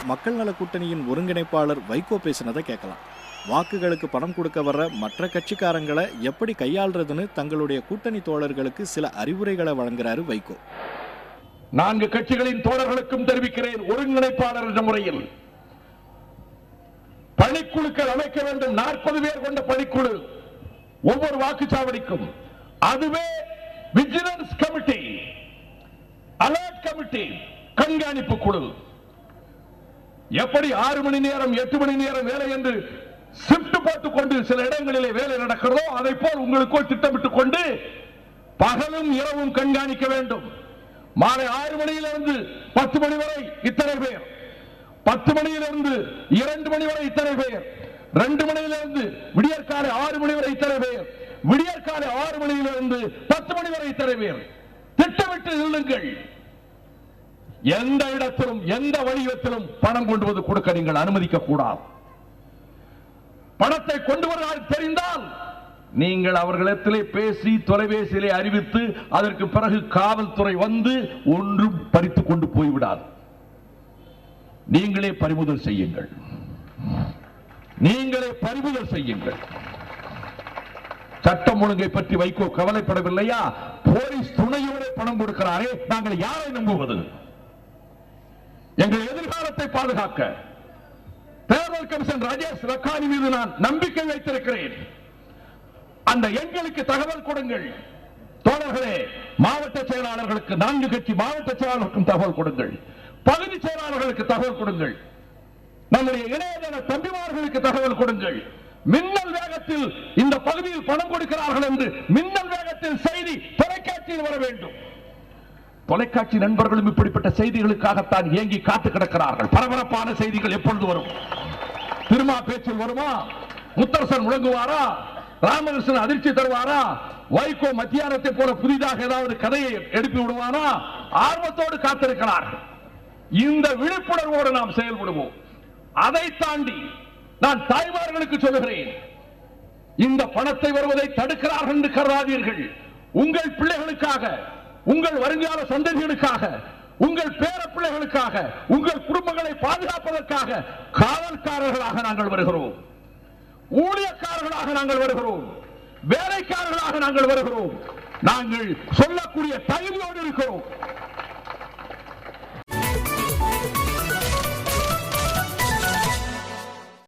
மக்கள் நல கூட்டணியின் ஒருங்கிணைப்பாளர் வைகோ பேசினதை கேட்கலாம். வாக்குகளுக்கு பணம் கொடுக்க வர்ற மற்ற கட்சிக்காரங்களை எப்படி கையாள்றதுன்னு தங்களுடைய கூட்டணி தோழர்களுக்கு சில அறிவுரைகளை வழங்குறாரு வைகோ. 4 கட்சிகளின் தோழர்களுக்கும் தெரிவிக்கிறேன், ஒருங்கிணைப்பாளர் என்ற முறையில் பணிக்குழுக்கள் அமைக்க வேண்டும். 40 பேர் கொண்ட பணிக்குழு ஒவ்வொரு வாக்குச்சாவடிக்கும். அதுவே விஜிலன்ஸ் கமிட்டி, அலர்ட் கமிட்டி, கண்காணிப்பு குழு. எப்படி 6 மணி நேரம் 8 மணி நேரம் வேலை என்று ஷிப்ட் போட்டுக் கொண்டு சில இடங்களிலே வேலை நடக்கிறதோ அதை போல் உங்களுக்குள் திட்டமிட்டுக் கொண்டு பகலும் இரவும் கண்காணிக்க வேண்டும். மாலை 6 மணியிலிருந்து 10 மணி வரை இத்தனை பேர், 10 மணியிலிருந்து 2 மணி வரை இத்தனை பேர், 2 மணியிலிருந்து விடியற்காலை 6 மணி வரை இத்தனை பேர், விடியற்காலை 6 மணியிலிருந்து 10 மணி வரை இத்தனை பேர். திட்டமிட்டு நில்லுங்கள். எந்த இடத்திலும் எந்த வடிவத்திலும் பணம் கொண்டு வந்து கொடுக்க நீங்கள் அனுமதிக்க கூடாது. பணத்தை கொண்டு வருவதாக தெரிந்தால் நீங்கள் அவர்களிடத்திலே பேசி தொலைபேசியிலே அறிவித்து அதற்கு பிறகு காவல்துறை வந்து ஒன்றும் பறித்துக் கொண்டு போய்விடாது. நீங்களே பறிமுதல் செய்யுங்கள், நீங்களே பறிமுதல் செய்யுங்கள். சட்டம் ஒழுங்கை பற்றி வைகோ கவலைப்படவில்லையா? போலீஸ் துணையோடு பணம் கொடுக்கிறாரே, நாங்கள் யாரை நம்புவது? எங்கள் எதிர்காலத்தை பாதுகாக்க தேர்தல் கமிஷன் ராஜேஷ் லக்கானி மீது நான் நம்பிக்கை வைத்திருக்கிறேன். அந்த எண்களுக்கு தகவல் கொடுங்கள். தோழர்களே, மாவட்ட செயலாளர்களுக்கு 4 கட்சி மாவட்ட செயலாளர்களுக்கும் தகவல் கொடுங்கள். பகுதி செயலாளர்களுக்கு தகவல் கொடுங்கள். நம்முடைய இணையதள தம்பிமார்களுக்கு தகவல் கொடுங்கள். மின்னல் வேகத்தில் இந்த பகுதியில் பணம் கொடுக்கிறார்கள் என்று மின்னல் வேகத்தில் செய்தி தொலைக்காட்சியில் வர வேண்டும். தொலைக்காட்சி நண்பர்களும் இப்படிப்பட்ட செய்திகளுக்காகத்தான் ஏங்கி காத்து கிடக்கிறார்கள். பரபரப்பான செய்திகள் எப்பொழுது வரும்? திருமா பேச்சில் வருமா? முத்தரசன் முழங்குவாரா? ராமகிருஷ்ணன் அதிர்ச்சி தருவாரா? வைகோ மத்தியானத்தை போல புதிதாக ஏதாவது கதையை எழுப்பி விடுவானா? ஆர்வத்தோடு காத்திருக்கிறார்கள். இந்த விழிப்புணர்வோடு நாம் செயல்படுவோம். அதை தாண்டி நான் தாய்மார்களுக்கு சொல்லுகிறேன், இந்த பணத்தை வருவதை தடுக்கிறார்கள் என்று கருதாதீர்கள். உங்கள் பிள்ளைகளுக்காக, உங்கள் வருங்கால சந்ததிகளுக்காக, உங்கள் பேர பிள்ளைகளுக்காக, உங்கள் குடும்பங்களை பாதுகாப்பதற்காக காவல்காரர்களாக நாங்கள் வருகிறோம், ஊழியக்காரர்களாக நாங்கள் வருகிறோம், வேலைக்காரர்களாக நாங்கள் வருகிறோம். நாங்கள் சொல்லக்கூடிய தகுதியோடு இருக்கிறோம்.